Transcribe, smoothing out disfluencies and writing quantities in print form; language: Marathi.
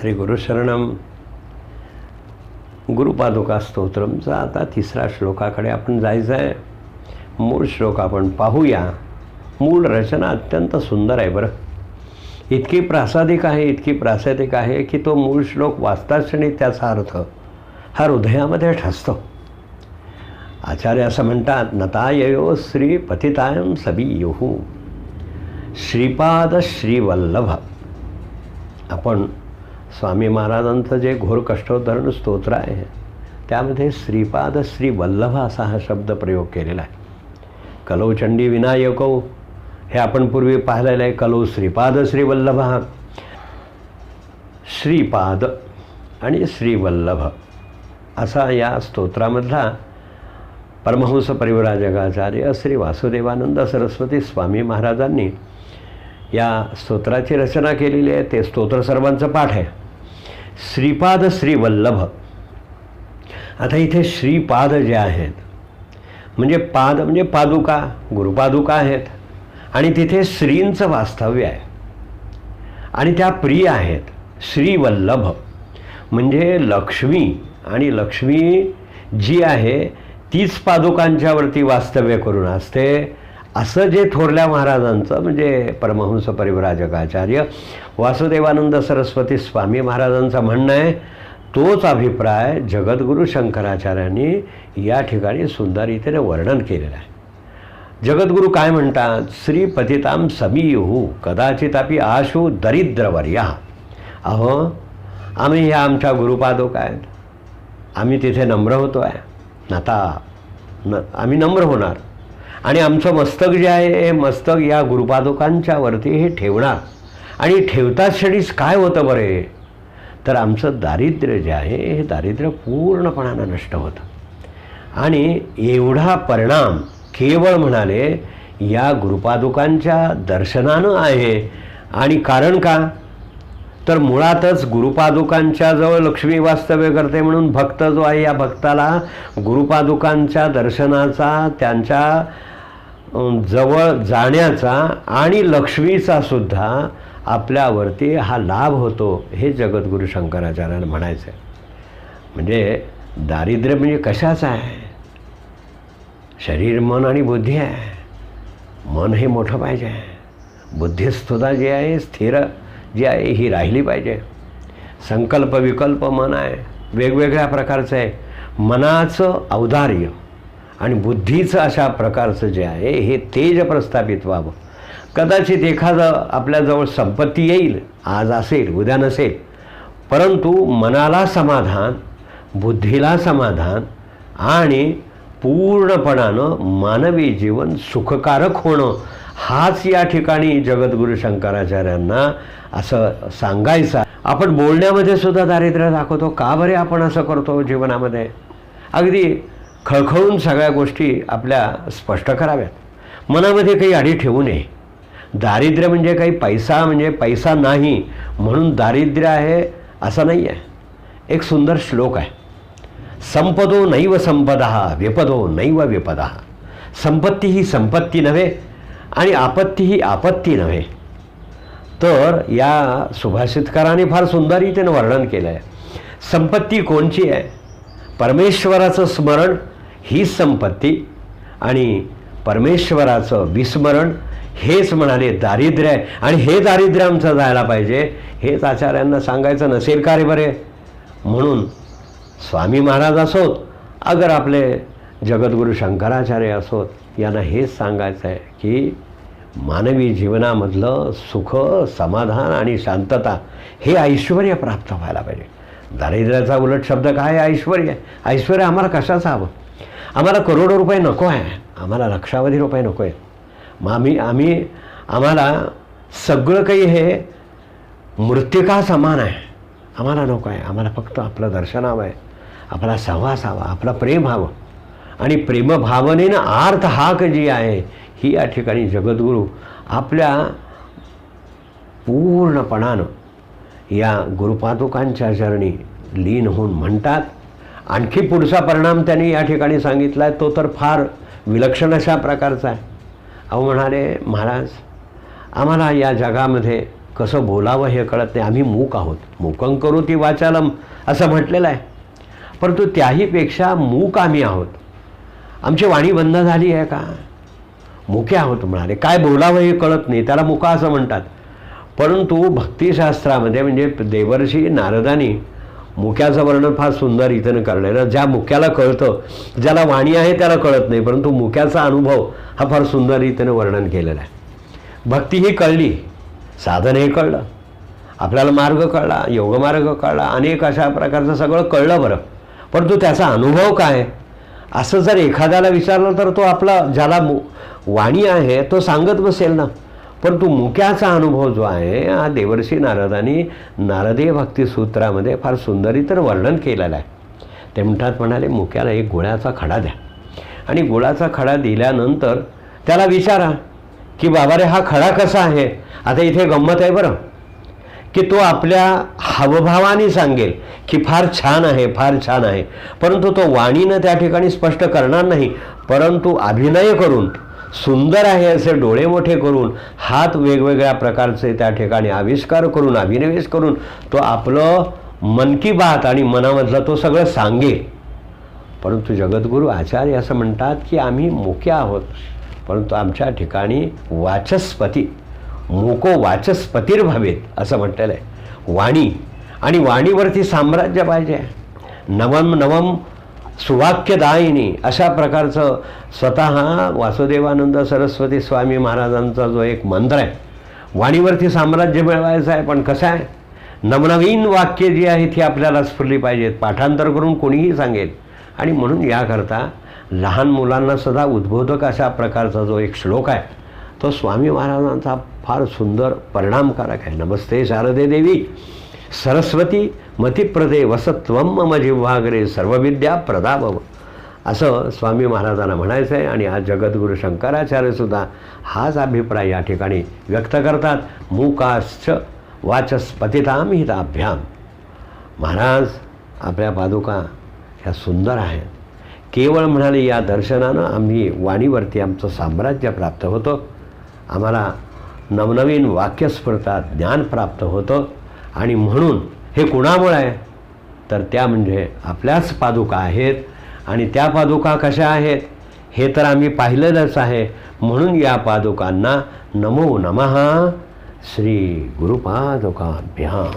श्री गुरुशरणम. गुरुपादुका स्तोत्रमचा आता 3रा श्लोकाकडे आपण जायचं आहे. मूळ श्लोक आपण पाहूया. मूळ रचना अत्यंत सुंदर आहे बरं. इतकी प्रासादिक आहे की तो मूळ श्लोक वाचताच क्षणी त्याचा अर्थ हा हृदयामध्ये ठसतो. आचार्य असं म्हणतात, नताययो श्री पतितायम सबीयुः श्रीपाद श्रीवल्लभ. आपण स्वामी महाराजांचं जे घोर कष्टोद्धरण स्तोत्र आहे त्यामध्ये श्रीपाद श्रीवल्लभ असा हा शब्द प्रयोग केलेला आहे. कलौ चंडी विनायको हे आपण पूर्वी पाहिलेलं आहे. कलौ श्रीपाद श्रीवल्लभ. श्रीपाद आणि श्रीवल्लभ असा या स्तोत्रामधला परमहंस परिव्राजकाचार्य श्री वासुदेवानंद सरस्वती स्वामी महाराजांनी या स्तोत्राची रचना केलेली आहे. ते स्तोत्र सर्वांचं पाठ आहे. श्रीपाद श्रीवल्लभ. आता इथे श्रीपाद जे आहेत म्हणजे पाद म्हणजे पादुका, गुरुपादुका आहेत आणि तिथे श्रींचं वास्तव्य आहे आणि त्या प्रिय आहेत. श्रीवल्लभ म्हणजे लक्ष्मी, आणि लक्ष्मी जी आहे तीच पादुकांच्यावरती वास्तव्य करून असते असं जे थोरल्या महाराजांचं म्हणजे परमहंस परिव्राजकाचार्य वासुदेवानंद सरस्वती स्वामी महाराजांचं म्हणणं आहे. तोच अभिप्राय जगद्गुरू शंकराचार्यांनी या ठिकाणी सुंदर रीतीने वर्णन केलेलं आहे. जगद्गुरू काय म्हणतात, श्रीपतितां सबीयुः कदाचितापि आशु दरिद्रवर्यः. अहो, आम्ही ह्या आमच्या गुरुपादुका आहेत, आम्ही तिथे नम्र होतो आहे. आता आम्ही नम्र होणार आणि आमचं मस्तक जे आहे हे मस्तक या गुरुपादुकांच्या वरती हे ठेवणार. आणि ठेवताच क्षणीच काय होतं बरे, तर आमचं दारिद्र्य जे आहे हे दारिद्र्य पूर्णपणानं नष्ट होतं. आणि एवढा परिणाम केवळ म्हणाले या गुरुपादुकांच्या दर्शनानं आहे. आणि कारण का, तर मुळातच गुरुपादुकांच्या जवळ लक्ष्मी वास्तव्य करते म्हणून भक्त जो आहे या भक्ताला गुरुपादुकांच्या दर्शनाचा, त्यांच्या जवळ जाण्याचा आणि लक्ष्मीचा सुद्धा आपल्यावरती हा लाभ होतो. हे जगद्गुरू शंकराचार्यांना म्हणायचं आहे. म्हणजे दारिद्र्य म्हणजे कशाचं आहे, शरीर मन आणि बुद्धी आहे. मन हे मोठं पाहिजे, बुद्धीस्तुता जी आहे स्थिर जी आहे ही राहिली पाहिजे. संकल्प विकल्प मन आहे वेगवेगळ्या प्रकारचं आहे. मनाचं औदार्य आणि बुद्धीचं अशा प्रकारचं जे आहे हे तेज प्रस्थापित व्हावं. कदाचित एखादं आपल्याजवळ संपत्ती येईल, आज असेल उद्या नसेल, परंतु मनाला समाधान, बुद्धीला समाधान आणि पूर्णपणानं मानवी जीवन सुखकारक होणं हाच या ठिकाणी जगद्गुरू शंकराचार्यांना असं सांगायचं. आपण बोलण्यामध्ये सुद्धा दारिद्र्य दाखवतो. का बरे आपण असं करतो जीवनामध्ये? अगदी खळखळून सगळ्या गोष्टी आपल्या स्पष्ट कराव्यात. मनामध्ये काही अडी ठेवू नये. दारिद्र्य म्हणजे काही पैसा म्हणजे पैसा नाही म्हणून दारिद्र्य आहे असं नाही आहे. एक सुंदर श्लोक आहे, संपदो नैव संपदः विपदो नैव विपदः. संपत्ती ही संपत्ती नव्हे आणि आपत्ती ही आपत्ती नव्हे. तर या सुभाषितकाराने फार सुंदर रीतीनं वर्णन केलं आहे. संपत्ती कोणची आहे? परमेश्वराचं स्मरण हीच संपत्ती आणि परमेश्वराचं विस्मरण हेच म्हणाले दारिद्र्य आहे. आणि हे दारिद्र्य आमचं जायला पाहिजे हेच आचार्यांना सांगायचं नसेल का रे बरे? म्हणून स्वामी महाराज असोत अगर आपले जगद्गुरू शंकराचार्य असोत यांना हेच सांगायचं आहे की मानवी जीवनामधलं सुख, समाधान आणि शांतता हे ऐश्वर्य प्राप्त व्हायला पाहिजे. दारिद्र्याचा उलट शब्द काय आहे? ऐश्वर्य. ऐश्वर्य आम्हाला कशाचं हवं? आम्हाला करोडो रुपये नको आहे, आम्हाला लक्षावधी रुपये नको आहे. मग आम्हाला सगळं काही हे मृत्तिका समान आहे, आम्हाला नको आहे. आम्हाला फक्त आपलं दर्शन हवं आहे, आपला सहवास हवा, आपला प्रेम हवं. आणि प्रेमभावनेनं आर्त हाक जी आहे ही या ठिकाणी जगद्गुरू आपल्या पूर्णपणानं या गुरुपादुकांच्या चरणी लीन होऊन म्हणतात. आणखी पुढचा परिणाम त्यांनी या ठिकाणी सांगितला आहे तो तर फार विलक्षण अशा प्रकारचा आहे. अहो म्हणाले, महाराज आम्हाला या जगामध्ये कसं बोलावं हे कळत नाही. आम्ही मूक आहोत. मूकं करोति वाचालम असं म्हटलेलं आहे. परंतु त्याहीपेक्षा मूक आम्ही आहोत. आमची वाणी बंद झाली आहे का? मुके आहोत म्हणाले. काय बोलावं हे कळत नाही, त्याला मुका असं म्हणतात. परंतु भक्तिशास्त्रामध्ये म्हणजे देवर्षी नारदानी मुक्याचं वर्णन फार सुंदर रीतीनं करण्यानं, ज्या मुक्याला कळतं, ज्याला वाणी आहे त्याला कळत नाही, परंतु मुक्याचा अनुभव हा फार सुंदर रीतीनं वर्णन केलेला आहे. भक्ती ही कळली, साधन हे कळलं, आपल्याला मार्ग कळला, योगमार्ग कळला, अनेक अशा प्रकारचं सगळं कळलं बरं. परंतु त्याचा अनुभव काय असं जर एखाद्याला विचारलं तर तो आपला ज्याला वाणी आहे तो सांगत बसेल ना. परंतु मुक्याचा अनुभव जो आहे हा देवर्षी नारदांनी नारदीय भक्तिसूत्रामध्ये फार सुंदरीतर वर्णन केलेलं आहे. ते म्हणाले मुक्याला एक गुळाचा खडा द्या आणि गुळाचा खडा दिल्यानंतर त्याला विचारा की बाबा रे हा खडा कसा आहे. आता इथे गंमत आहे बरं की तो आपल्या हावभावाने सांगेल की फार छान आहे, फार छान आहे, परंतु तो वाणीनं त्या ठिकाणी स्पष्ट करणार नाही, परंतु अभिनय करून सुंदर आहे असे डोळे मोठे करून हात वेगवेगळ्या प्रकारचे त्या ठिकाणी आविष्कार करून अभिनिवेश करून तो आपलं मन की बात आणि मनामधलं तो सगळं सांगेल. परंतु जगद्गुरू आचार्य असं म्हणतात की आम्ही मुके आहोत, परंतु आमच्या ठिकाणी वाचस्पती मुको वाचस्पतीर भवेत असं म्हटलेलं आहे. वाणी आणि वाणीवरती साम्राज्य पाहिजे. नवम नवम सुवाक्यदायिनी अशा प्रकारचं स्वतः वासुदेवानंद सरस्वती स्वामी महाराजांचा जो एक मंत्र आहे, वाणीवरती साम्राज्य मिळवायचं आहे. पण कसं आहे, नवनवीन वाक्य जी आहेत ती आपल्याला स्फुरली पाहिजेत. पाठांतर करून कोणीही सांगेल. आणि म्हणून याकरता लहान मुलांना सुद्धा उद्बोधक अशा प्रकारचा जो एक श्लोक आहे तो स्वामी महाराजांचा फार सुंदर परिणामकारक आहे. नमस्ते शारदे देवी सरस्वती मतिप्रदे वसत्वम मम जिव्हाग्रे सर्वविद्या प्रदाभव असं स्वामी महाराजांना म्हणायचं आहे. आणि आज जगद्गुरू शंकराचार्यसुद्धा हाच अभिप्राय या ठिकाणी व्यक्त करतात. मूकाश्च वाचस्पतिताम हिताभ्याम. महाराज आपल्या पादुका ह्या सुंदर आहेत. केवळ म्हणाले या दर्शनानं आम्ही वाणीवरती आमचं साम्राज्य प्राप्त होतं, आम्हाला नवनवीन वाक्य स्फुरतात, ज्ञान प्राप्त होतं. आणि म्हणून हे कुणामुळे आहे तर त्या म्हणजे आपल्याच पादुका आहेत. आणि त्या पादुका कशा आहेत हे तर आम्ही पाहिलेलंच आहे. म्हणून या पादुकांना नमो नमः श्री गुरुपादुकाभ्याम.